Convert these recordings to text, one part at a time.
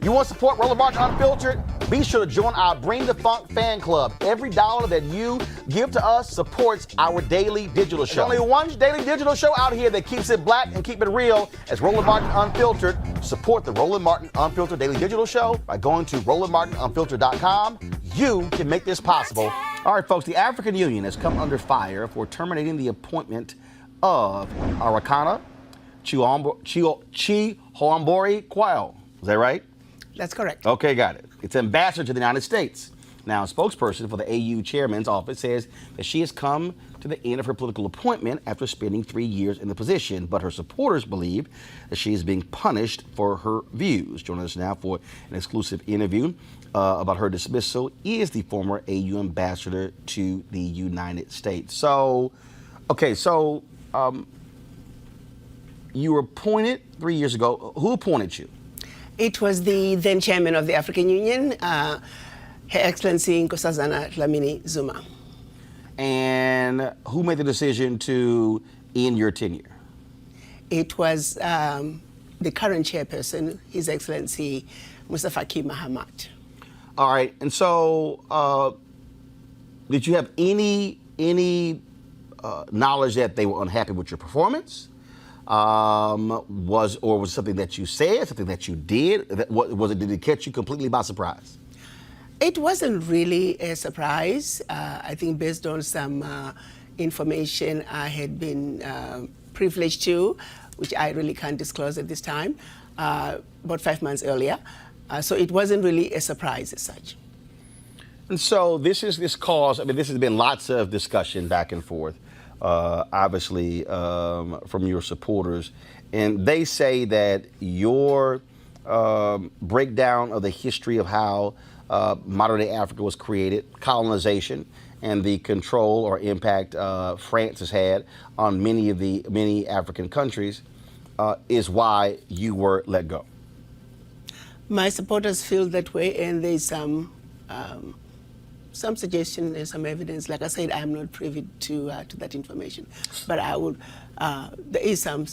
You want to support Roland Martin Unfiltered? Be sure to join our Bring the Funk fan club. Every dollar that you give to us supports our daily digital show. There's only one daily digital show out here that keeps it black and keep it real. As Roland Martin Unfiltered. Support the Roland Martin Unfiltered daily digital show by going to RolandMartinUnfiltered.com. You can make this possible. All right, folks, the African Union has come under fire for terminating the appointment of Arikana Chihombori Quayle. Is that right? That's correct. Okay, got it. It's ambassador to the United States. Now, a spokesperson for the AU chairman's office says that she has come to the end of her political appointment after spending 3 years in the position, but her supporters believe that she is being punished for her views. Joining us now for an exclusive interview about her dismissal is the former AU ambassador to the United States. So, okay, you were appointed 3 years ago. Who appointed you? It was the then chairman of the African Union, Her Excellency Nkosazana Dlamini Zuma. And who made the decision to end your tenure? It was the current chairperson, His Excellency Mustafa Ki Mahamat. All right, and so did you have any knowledge that they were unhappy with your performance? Was it something that you said, something that you did? Did it catch you completely by surprise? It wasn't really a surprise. I think based on some information I had been privileged to, which I really can't disclose at this time, about 5 months earlier. So it wasn't really a surprise as such. And so this cause, I mean, this has been lots of discussion back and forth, obviously, from your supporters. And they say that your breakdown of the history of how modern-day Africa was created, colonization, and the control or impact France has had on many African countries is why you were let go. My supporters feel that way, and there's some suggestion and some evidence. Like I said, I'm not privy to that information, but I would. There is some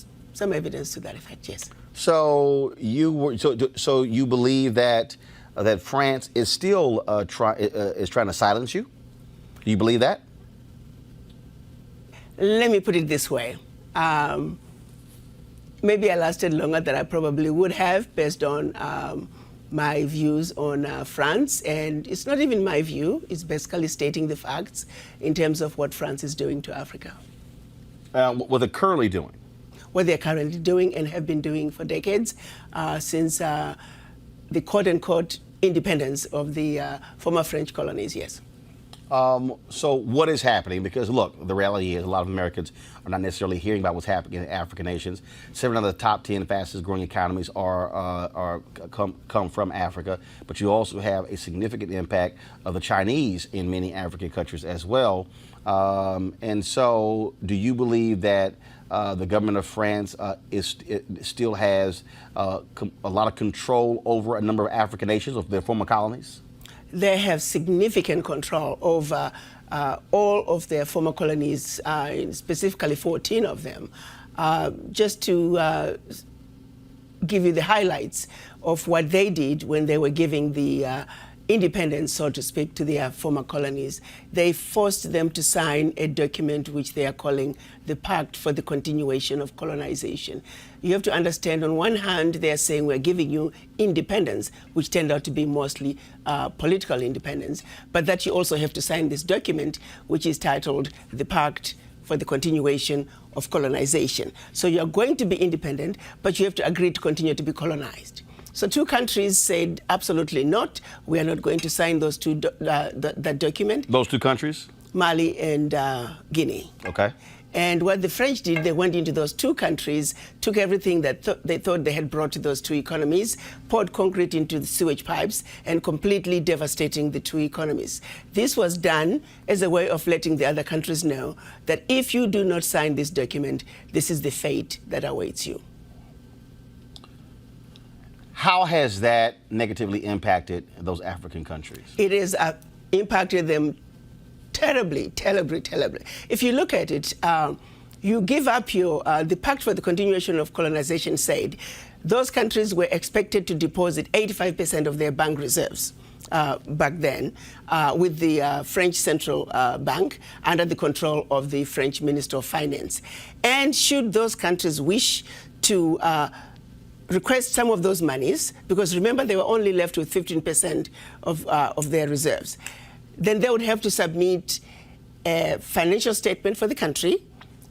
evidence to that effect. Yes. So you believe that France is still trying to silence you? Do you believe that? Let me put it this way. Maybe I lasted longer than I probably would have based on my views on France. And it's not even my view. It's basically stating the facts in terms of what France is doing to Africa. What they're currently doing? What they're currently doing and have been doing for decades since the quote-unquote independence of the former French colonies, yes. So what is happening? Because look, the reality is a lot of Americans are not necessarily hearing about what's happening in African nations. 7 of the top 10 fastest growing economies come from Africa, but you also have a significant impact of the Chinese in many African countries as well. And so do you believe that the government of France still has a lot of control over a number of African nations, of their former colonies? They have significant control over all of their former colonies, specifically 14 of them. Just to give you the highlights of what they did when they were giving the independence, so to speak, to their former colonies, they forced them to sign a document which they are calling the Pact for the Continuation of Colonization. You have to understand, on one hand, they are saying we're giving you independence, which turned out to be mostly political independence, but that you also have to sign this document, which is titled the Pact for the Continuation of Colonization. So you're going to be independent, but you have to agree to continue to be colonized. So 2 countries said absolutely not. We are not going to sign those that document. Those 2 countries? Mali and Guinea. Okay. And what the French did, they went into those 2 countries, took everything that they thought they had brought to those 2 economies, poured concrete into the sewage pipes, and completely devastating the 2 economies. This was done as a way of letting the other countries know that if you do not sign this document, this is the fate that awaits you. How has that negatively impacted those African countries? It has impacted them terribly, terribly, terribly. If you look at it, you give up the Pact for the Continuation of Colonization said those countries were expected to deposit 85% of their bank reserves back then with the French Central Bank under the control of the French Minister of Finance. And should those countries wish to request some of those monies, because remember they were only left with 15% of their reserves, then they would have to submit a financial statement for the country,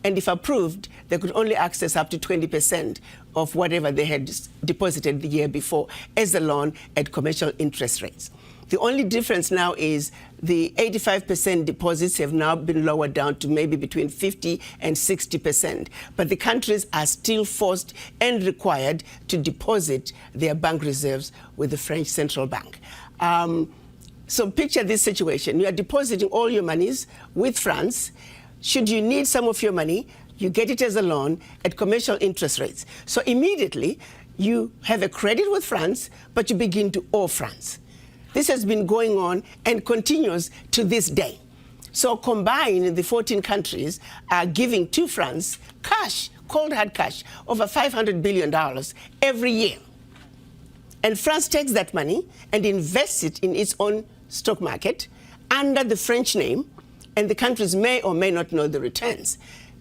and if approved, they could only access up to 20% of whatever they had deposited the year before as a loan at commercial interest rates. The only difference now is the 85% deposits have now been lowered down to maybe between 50 and 60%. But the countries are still forced and required to deposit their bank reserves with the French Central Bank. So picture this situation. You are depositing all your monies with France. Should you need some of your money, you get it as a loan at commercial interest rates. So immediately, you have a credit with France, but you begin to owe France. This has been going on and continues to this day. So combined, the 14 countries are giving to France cash, cold hard cash, over $500 billion every year. And France takes that money and invests it in its own stock market under the French name, and the countries may or may not know the returns.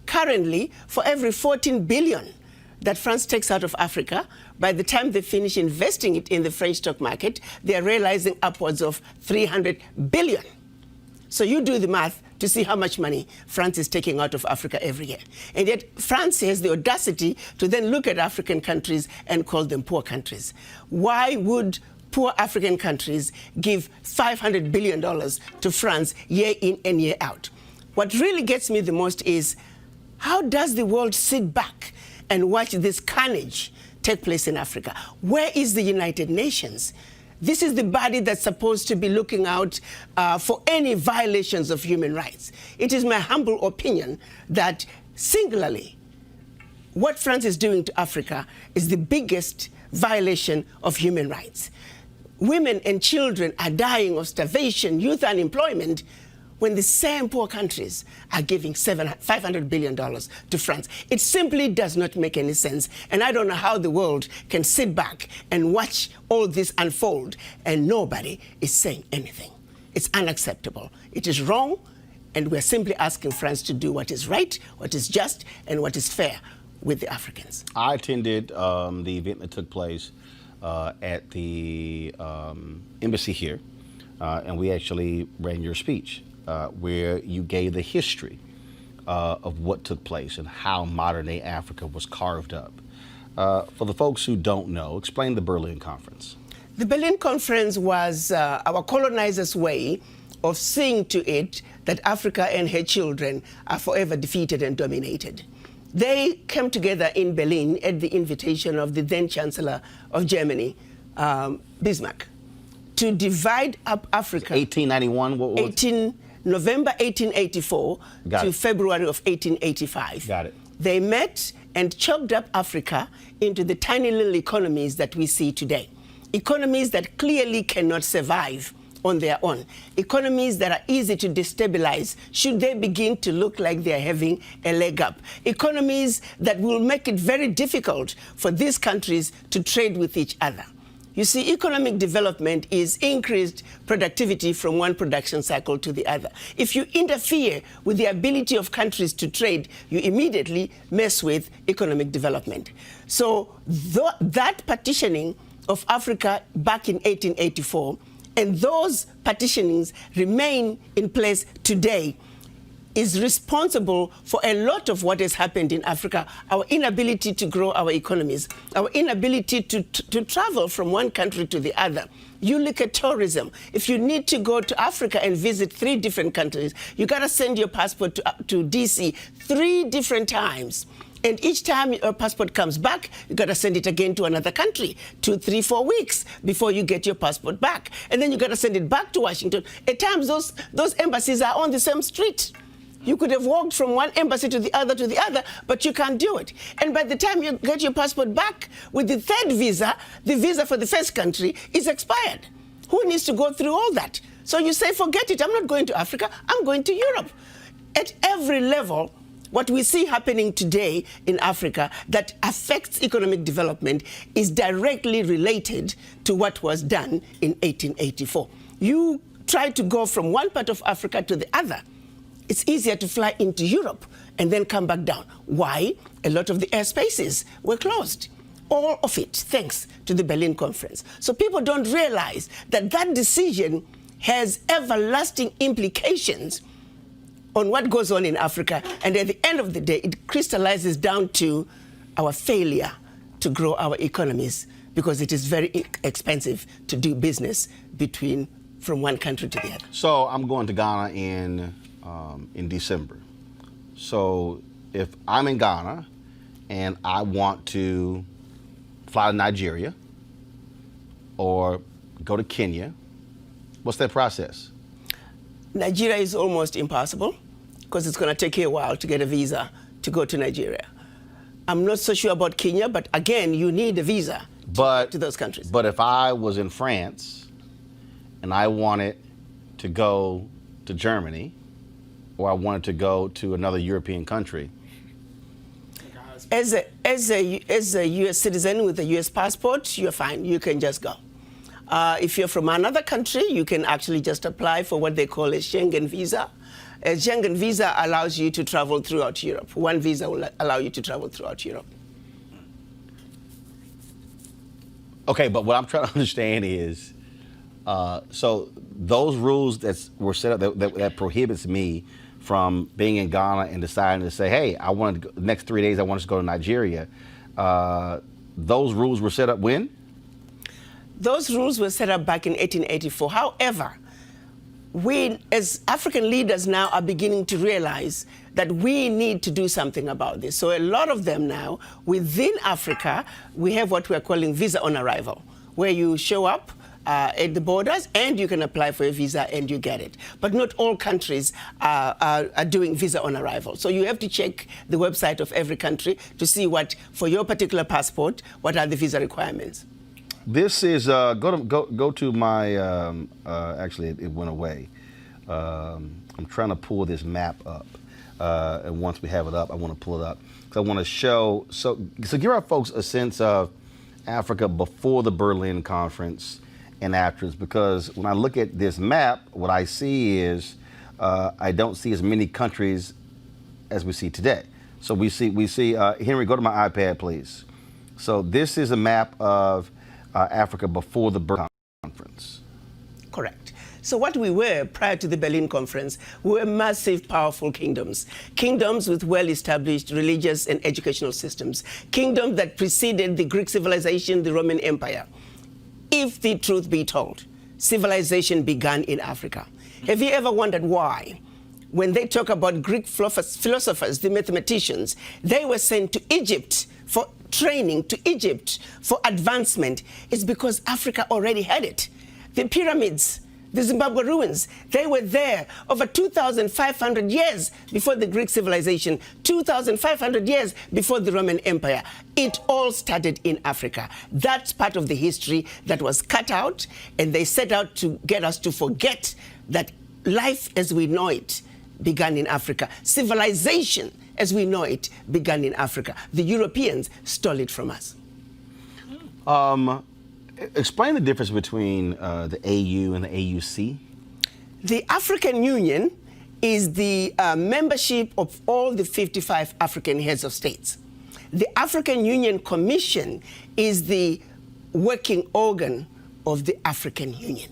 Currently, for every 14 billion that France takes out of Africa, by the time they finish investing it in the French stock market, they are realizing upwards of 300 billion. So you do the math to see how much money France is taking out of Africa every year. And yet France has the audacity to then look at African countries and call them poor countries. Why would poor African countries give $500 billion to France year in and year out? What really gets me the most is, how does the world sit back and watch this carnage take place in Africa? Where is the United Nations? This is the body that's supposed to be looking out for any violations of human rights. It is my humble opinion that singularly, what France is doing to Africa is the biggest violation of human rights. Women and children are dying of starvation, youth unemployment, when the same poor countries are giving $500 billion to France. It simply does not make any sense. And I don't know how the world can sit back and watch all this unfold and nobody is saying anything. It's unacceptable. It is wrong, and we're simply asking France to do what is right, what is just, and what is fair with the Africans. I attended the event that took place at the embassy here, and we actually ran your speech. Where you gave the history of what took place and how modern-day Africa was carved up. For the folks who don't know, explain the Berlin Conference. The Berlin Conference was our colonizers' way of seeing to it that Africa and her children are forever defeated and dominated. They came together in Berlin at the invitation of the then Chancellor of Germany, Bismarck, to divide up Africa. 1891? What was November 1884 to February of 1885. Got it. They met and chopped up Africa into the tiny little economies that we see today. Economies that clearly cannot survive on their own. Economies that are easy to destabilize should they begin to look like they are having a leg up. Economies that will make it very difficult for these countries to trade with each other. You see, economic development is increased productivity from one production cycle to the other. If you interfere with the ability of countries to trade, you immediately mess with economic development. So that partitioning of Africa back in 1884, and those partitionings remain in place today, is responsible for a lot of what has happened in Africa. Our inability to grow our economies, our inability to travel from one country to the other. You look at tourism. If you need to go to Africa and visit 3 different countries, you got to send your passport to DC 3 different times. And each time your passport comes back, you got to send it again to another country, 2, 3, 4 weeks before you get your passport back. And then you got to send it back to Washington. At times, those embassies are on the same street. You could have walked from one embassy to the other, but you can't do it. And by the time you get your passport back with the 3rd visa, the visa for the first country is expired. Who needs to go through all that? So you say, forget it, I'm not going to Africa, I'm going to Europe. At every level, What we see happening today in Africa that affects economic development is directly related to what was done in 1884. You try to go from one part of Africa to the other. It's easier to fly into Europe and then come back down. Why? A lot of the airspaces were closed. All of it, thanks to the Berlin Conference. So people don't realize that that decision has everlasting implications on what goes on in Africa, and at the end of the day, it crystallizes down to our failure to grow our economies because it is very expensive to do business from one country to the other. So I'm going to Ghana in December. So if I'm in Ghana and I want to fly to Nigeria or go to Kenya, what's that process? Nigeria is almost impossible because it's going to take you a while to get a visa to go to Nigeria. I'm not so sure about Kenya, but again, you need a visa to those countries. But if I was in France and I wanted to go to Germany or I wanted to go to another European country, as a U.S. citizen with a U.S. passport, you're fine. You can just go. If you're from another country, you can actually just apply for what they call a Schengen visa. A Schengen visa allows you to travel throughout Europe. One visa will allow you to travel throughout Europe. Okay, but what I'm trying to understand is, so those rules that were set up that prohibits me from being in Ghana and deciding to say, hey, I want to go, the next 3 days I want to go to Nigeria. Those rules were set up when? Those rules were set up back in 1884. However, we as African leaders now are beginning to realize that we need to do something about this. So a lot of them now, within Africa, we have what we're calling visa on arrival, where you show up at the borders and you can apply for a visa and you get it. But not all countries are doing visa on arrival. So you have to check the website of every country to see what, for your particular passport, what are the visa requirements. This is, go to my, actually it went away. I'm trying to pull this map up. And once we have it up, I want to pull it up. Because I want to show, so give our folks a sense of Africa before the Berlin Conference and afterwards. Because when I look at this map, what I see is, I don't see as many countries as we see today. So we see, Henry, go to my iPad, please. So this is a map of Africa before the Berlin Conference. Correct. So what we were prior to the Berlin Conference, we were massive, powerful kingdoms. Kingdoms with well-established religious and educational systems. Kingdoms that preceded the Greek civilization, the Roman Empire. If the truth be told, civilization began in Africa. Have you ever wondered why? When they talk about Greek philosophers, the mathematicians, they were sent to Egypt for training, to Egypt for advancement. It's because Africa already had it. The pyramids, the Zimbabwe ruins, they were there over 2,500 years before the Greek civilization, 2,500 years before the Roman Empire. It all started in Africa. That's part of the history that was cut out, and they set out to get us to forget that life as we know it began in Africa. Civilization as we know it began in Africa. The Europeans stole it from us. Explain the difference between the AU and the AUC. The African Union is the membership of all the 55 African heads of states. The African Union Commission is the working organ of the African Union.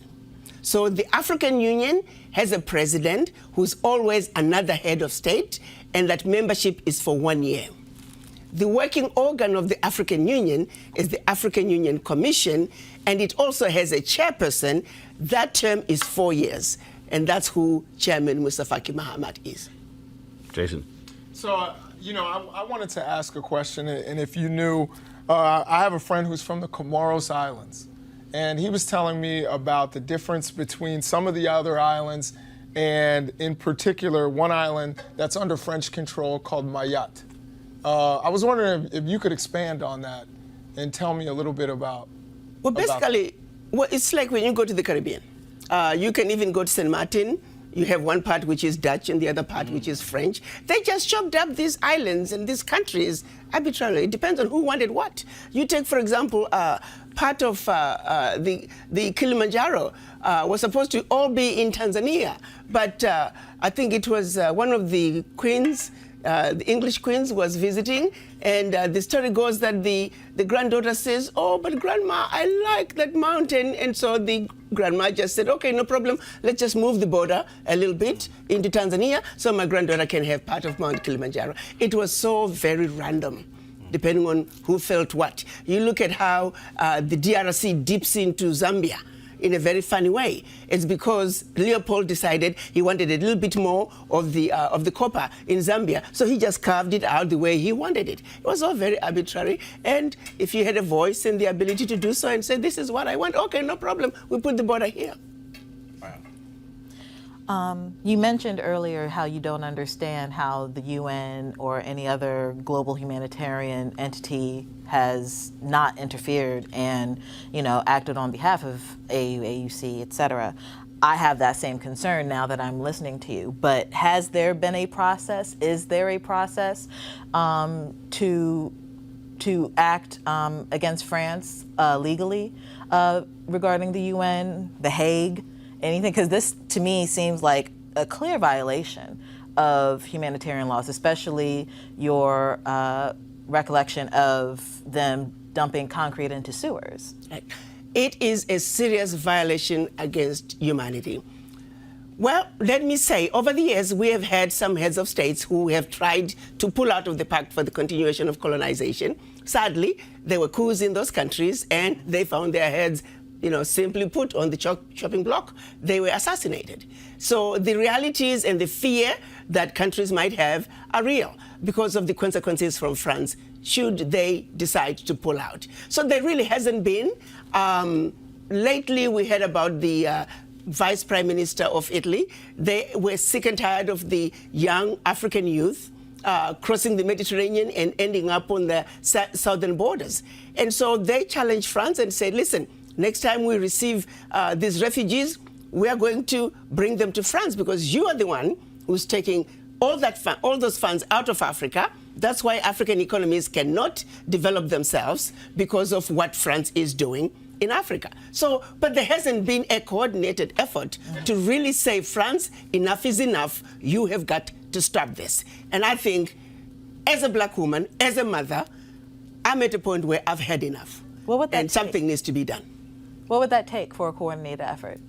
So the African Union has a president who's always another head of state, and that membership is for 1 year. The working organ of the African Union is the African Union Commission, and it also has a chairperson. That term is 4 years, and that's who Chairman Mustafa Mahamat is. Jason. So, I wanted to ask a question, and if you knew, I have a friend who's from the Comoros Islands, and he was telling me about the difference between some of the other islands, and in particular, one island that's under French control called Mayotte. I was wondering if you could expand on that and tell me a little bit about. Well, basically, it's like when you go to the Caribbean. You can even go to St. Martin. You have one part which is Dutch and the other part which is French. They just chopped up these islands and these countries arbitrarily. It depends on who wanted what. You take, for example, part of the Kilimanjaro was supposed to all be in Tanzania, but I think it was one of the queens, the English queens was visiting, and the story goes that the granddaughter says, "Oh, but grandma, I like that mountain." And so the grandma just said, "Okay, no problem. Let's just move the border a little bit into Tanzania so my granddaughter can have part of Mount Kilimanjaro." It was so very random, depending on who felt what. You look at how the DRC dips into Zambia in a very funny way. It's because Leopold decided he wanted a little bit more of the copper in Zambia, so he just carved it out the way he wanted it. It was all very arbitrary, and if you had a voice and the ability to do so and say, "This is what I want," okay, no problem, we put the border here. You mentioned earlier how you don't understand how the UN or any other global humanitarian entity has not interfered and, acted on behalf of AU, AUC, et cetera. I have that same concern now that I'm listening to you. But has there been a process? Is there a process to act against France legally regarding the UN, The Hague? Anything, because this to me seems like a clear violation of humanitarian laws, especially your recollection of them dumping concrete into sewers. It is a serious violation against humanity. Well, let me say, over the years, we have had some heads of states who have tried to pull out of the pact for the continuation of colonization. Sadly, there were coups in those countries, and they found their heads, simply put, on the chopping block. They were assassinated. So the realities and the fear that countries might have are real because of the consequences from France should they decide to pull out. So there really hasn't been. Lately, we heard about the Vice Prime Minister of Italy. They were sick and tired of the young African youth crossing the Mediterranean and ending up on the southern borders. And so they challenged France and said, "Listen, next time we receive these refugees, we are going to bring them to France because you are the one who's taking all those funds out of Africa. That's why African economies cannot develop themselves because of what France is doing in Africa." So, but there hasn't been a coordinated effort to really say, France, enough is enough. You have got to stop this. And I think, as a black woman, as a mother, I'm at a point where I've had enough. What would that take? Something needs to be done. What would that take for a coordinated effort?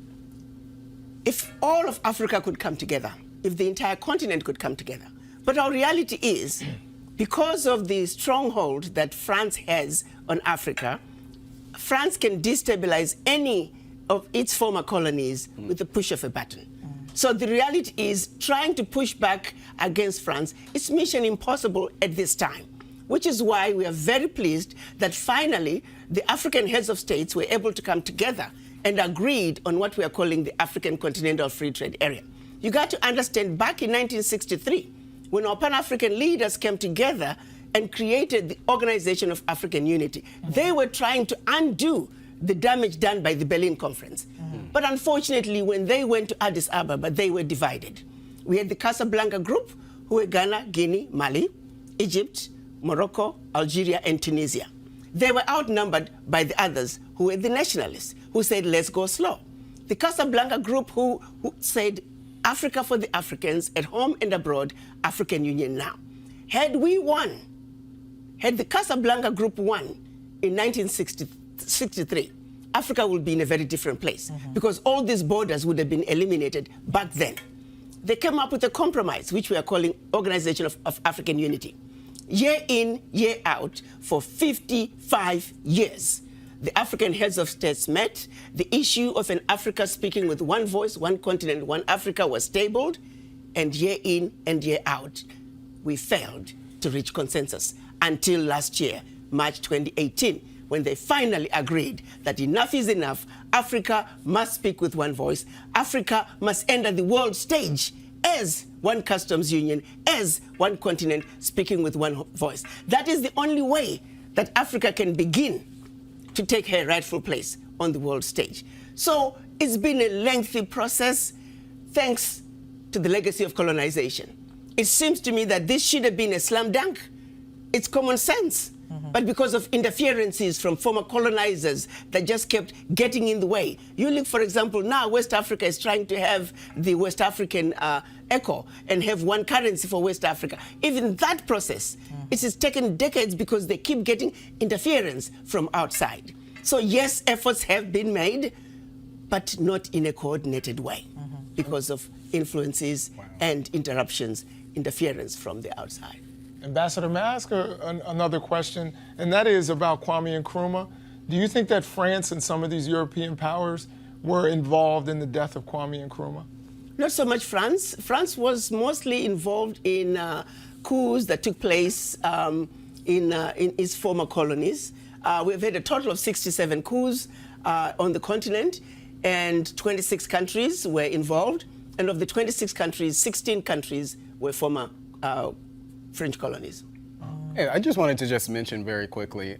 If all of Africa could come together, if the entire continent could come together. But our reality is, because of the stronghold that France has on Africa, France can destabilize any of its former colonies with the push of a button. So the reality is, trying to push back against France is mission impossible at this time, which is why we are very pleased that finally the African heads of states were able to come together and agreed on what we are calling the African Continental Free Trade Area. You got to understand, back in 1963, when our Pan-African leaders came together and created the Organization of African Unity, they were trying to undo the damage done by the Berlin Conference. But unfortunately, when they went to Addis Ababa, they were divided. We had the Casablanca group, who were Ghana, Guinea, Mali, Egypt, Morocco, Algeria, and Tunisia. They were outnumbered by the others, who were the nationalists, who said, "Let's go slow." The Casablanca group, who said, "Africa for the Africans, at home and abroad, African Union now." Had we won, had the Casablanca group won in 1963, Africa would be in a very different place because all these borders would have been eliminated back then. They came up with a compromise, which we are calling Organization of African Unity. Year in, year out, for 55 years, the African heads of states met. The issue of an Africa speaking with one voice, one continent, one Africa was tabled, and year in and year out, we failed to reach consensus until last year, March 2018, when they finally agreed that enough is enough. Africa must speak with one voice. Africa must enter the world stage as one customs union, as one continent, speaking with one voice. That is the only way that Africa can begin to take her rightful place on the world stage. So it's been a lengthy process. Thanks to the legacy of colonization. It seems to me that this should have been a slam dunk. It's common sense. But because of interferences from former colonizers that just kept getting in the way. You look, for example, now West Africa is trying to have the West African echo and have one currency for West Africa. Even that process, it has taken decades because they keep getting interference from outside. So yes, efforts have been made, but not in a coordinated way because of influences and interruptions, interference from the outside. Ambassador, may I ask another question? And that is about Kwame Nkrumah. Do you think that France and some of these European powers were involved in the death of Kwame Nkrumah? Not so much France. France was mostly involved in coups that took place in its former colonies. We've had a total of 67 coups on the continent, and 26 countries were involved. And of the 26 countries, 16 countries were former French colonies. Hey, I just wanted to just mention very quickly,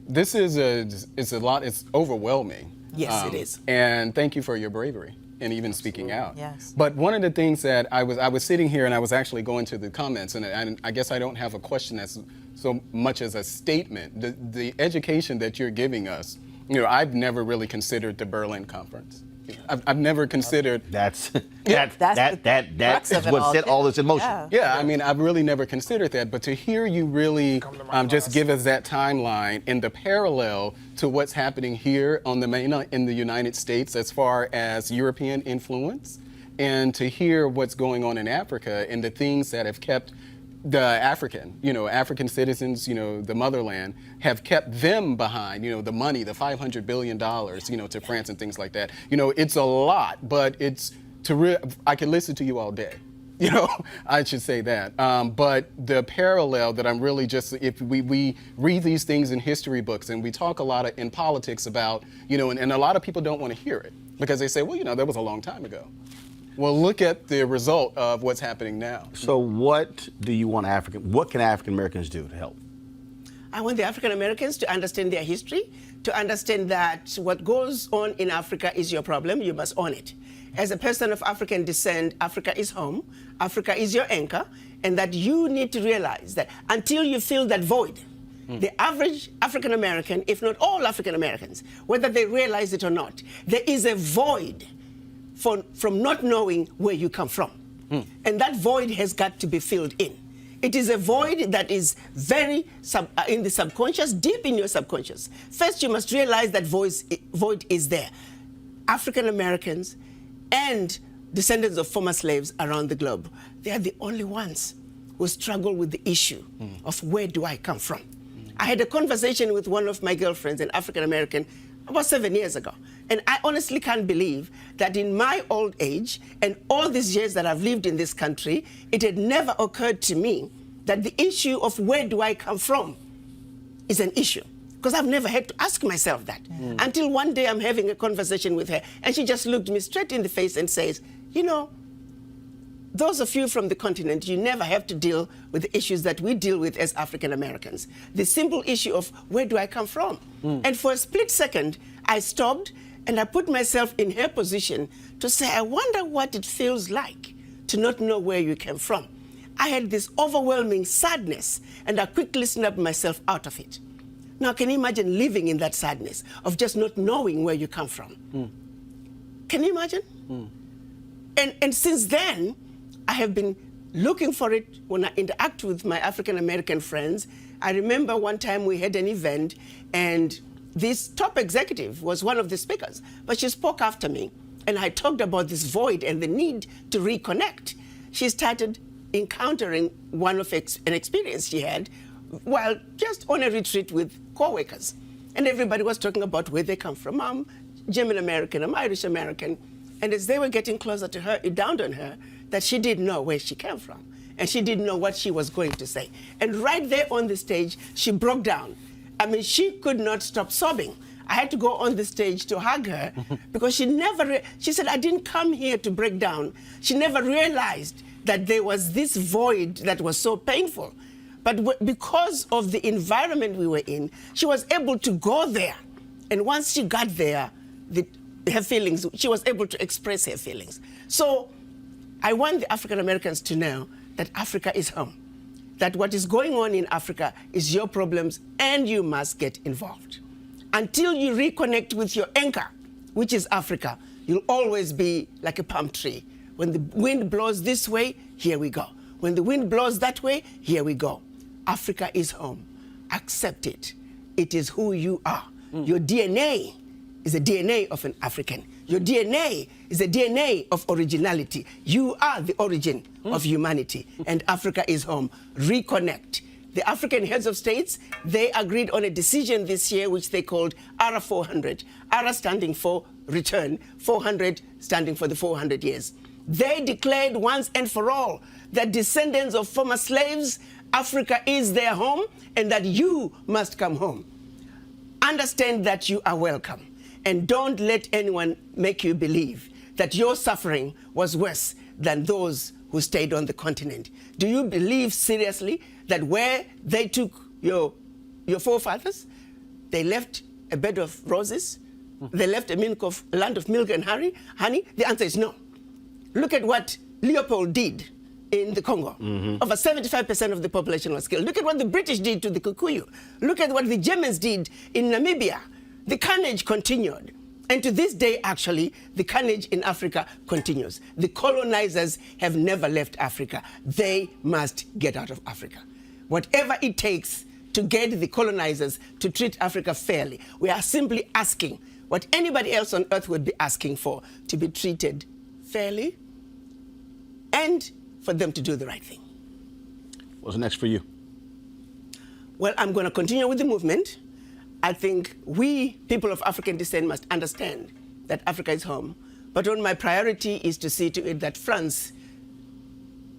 this is it's overwhelming. Yes, it is. And thank you for your bravery and even speaking out. Yes. But one of the things that I was sitting here and I was actually going to the comments, and I guess I don't have a question that's so much as a statement. The education that you're giving us, I've never really considered the Berlin Conference. I've never considered. That's crux of it what all, set too. all this in motion. Yeah, I mean, I've really never considered that. But to hear you really just give us that timeline and the parallel to what's happening here on in the United States as far as European influence, and to hear what's going on in Africa and the things that have kept the African citizens, the motherland, have kept them behind, the money, the $500 billion, to France and things like that. It's a lot, but I can listen to you all day. I should say that. But the parallel that I'm really if we read these things in history books and we talk a lot in politics about, and a lot of people don't want to hear it because they say, well, that was a long time ago. Well, look at the result of what's happening now. So what do you want what can African Americans do to help? I want the African Americans to understand their history, to understand that what goes on in Africa is your problem, you must own it. As a person of African descent, Africa is home, Africa is your anchor, and that you need to realize that until you fill that void, the average African American, if not all African Americans, whether they realize it or not, there is a void from not knowing where you come from. And that void has got to be filled in. It is a void that is very in the subconscious, deep in your subconscious. First, you must realize that void is there. African Americans and descendants of former slaves around the globe, they are the only ones who struggle with the issue of where do I come from. I had a conversation with one of my girlfriends, an African American, about 7 years ago. And I honestly can't believe that in my old age and all these years that I've lived in this country, it had never occurred to me that the issue of where do I come from is an issue. Because I've never had to ask myself that. Until one day I'm having a conversation with her and she just looked me straight in the face and says, those of you from the continent, you never have to deal with the issues that we deal with as African Americans. The simple issue of where do I come from? And for a split second, I stopped and I put myself in her position to say, I wonder what it feels like to not know where you came from. I had this overwhelming sadness and I quickly snapped myself out of it. Now, can you imagine living in that sadness of just not knowing where you come from? Can you imagine? And since then, I have been looking for it when I interact with my African American friends. I remember one time we had an event and this top executive was one of the speakers, but she spoke after me and I talked about this void and the need to reconnect. She started encountering an experience she had while just on a retreat with co-workers. And everybody was talking about where they come from. I'm German American, I'm Irish American. And as they were getting closer to her, it dawned on her that she didn't know where she came from. And she didn't know what she was going to say. And right there on the stage, she broke down. I mean, she could not stop sobbing. I had to go on the stage to hug her because she said, I didn't come here to break down. She never realized that there was this void that was so painful. But because of the environment we were in, she was able to go there. And once she got there, her feelings, she was able to express her feelings. So I want the African Americans to know that Africa is home, that what is going on in Africa is your problems and you must get involved. Until you reconnect with your anchor, which is Africa, you'll always be like a palm tree. When the wind blows this way, here we go. When the wind blows that way, here we go. Africa is home. Accept it. It is who you are. Your DNA is the DNA of an African. Your DNA is the DNA of originality. You are the origin of humanity, and Africa is home. Reconnect. The African heads of states, they agreed on a decision this year which they called ARA 400. ARA standing for return, 400 standing for the 400 years. They declared once and for all that descendants of former slaves, Africa is their home and that you must come home. Understand that you are welcome, and don't let anyone make you believe that your suffering was worse than those who stayed on the continent. Do you believe seriously that where they took your forefathers, they left a bed of roses? They left a land of milk and honey? The answer is no. Look at what Leopold did in the Congo. Over 75% of the population was killed. Look at what the British did to the Kikuyu. Look at what the Germans did in Namibia. The carnage continued. And to this day, actually, the carnage in Africa continues. The colonizers have never left Africa. They must get out of Africa. Whatever it takes to get the colonizers to treat Africa fairly, we are simply asking what anybody else on earth would be asking for, to be treated fairly and for them to do the right thing. What's next for you? Well, I'm going to continue with the movement. I think we, people of African descent, must understand that Africa is home. But on my priority is to see to it that France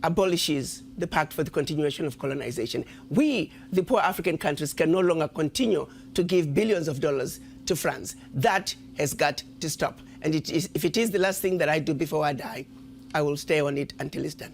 abolishes the Pact for the Continuation of Colonization. We, the poor African countries, can no longer continue to give billions of dollars to France. That has got to stop. And if it is the last thing that I do before I die, I will stay on it until it's done.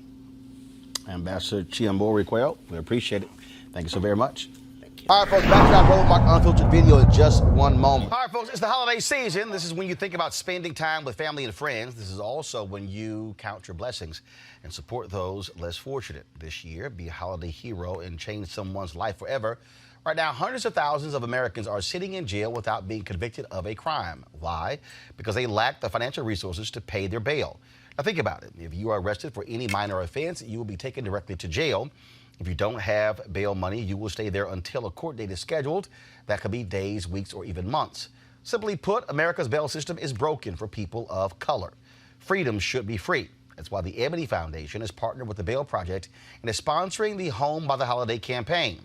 Ambassador Chiambori Quayle, we appreciate it. Thank you so very much. Thank you. All right, folks, back to our Roland Martin Unfiltered video in just one moment. All right, folks, it's the holiday season. This is when you think about spending time with family and friends. This is also when you count your blessings and support those less fortunate. This year, be a holiday hero and change someone's life forever. Right now, hundreds of thousands of Americans are sitting in jail without being convicted of a crime. Why? Because they lack the financial resources to pay their bail. Now think about it. If you are arrested for any minor offense, you will be taken directly to jail. If you don't have bail money, you will stay there until a court date is scheduled. That could be days, weeks, or even months. Simply put, America's bail system is broken for people of color. Freedom should be free. That's why the Ebony Foundation has partnered with the Bail Project and is sponsoring the Home by the Holiday campaign.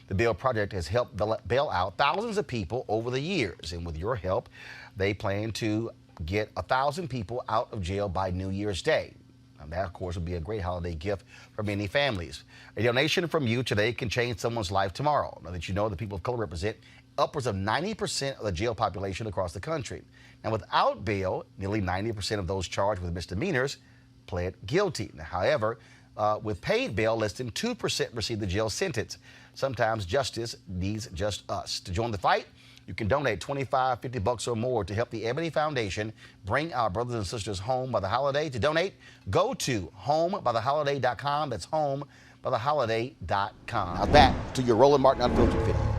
The Bail Project has helped bail out thousands of people over the years, and with your help, they plan to get 1,000 people out of jail by New Year's Day. And that, of course, would be a great holiday gift for many families. A donation from you today can change someone's life tomorrow. Now that you know the people of color represent upwards of 90% of the jail population across the country. Now, without bail, nearly 90% of those charged with misdemeanors pled guilty. Now, however, with paid bail, less than 2% receive the jail sentence. Sometimes justice needs just us. To join the fight, you can donate $25, $50 or more to help the Ebony Foundation bring our brothers and sisters home by the holiday. To donate, go to homebytheholiday.com. That's homebytheholiday.com. Now back to your Roland Martin Unfiltered video.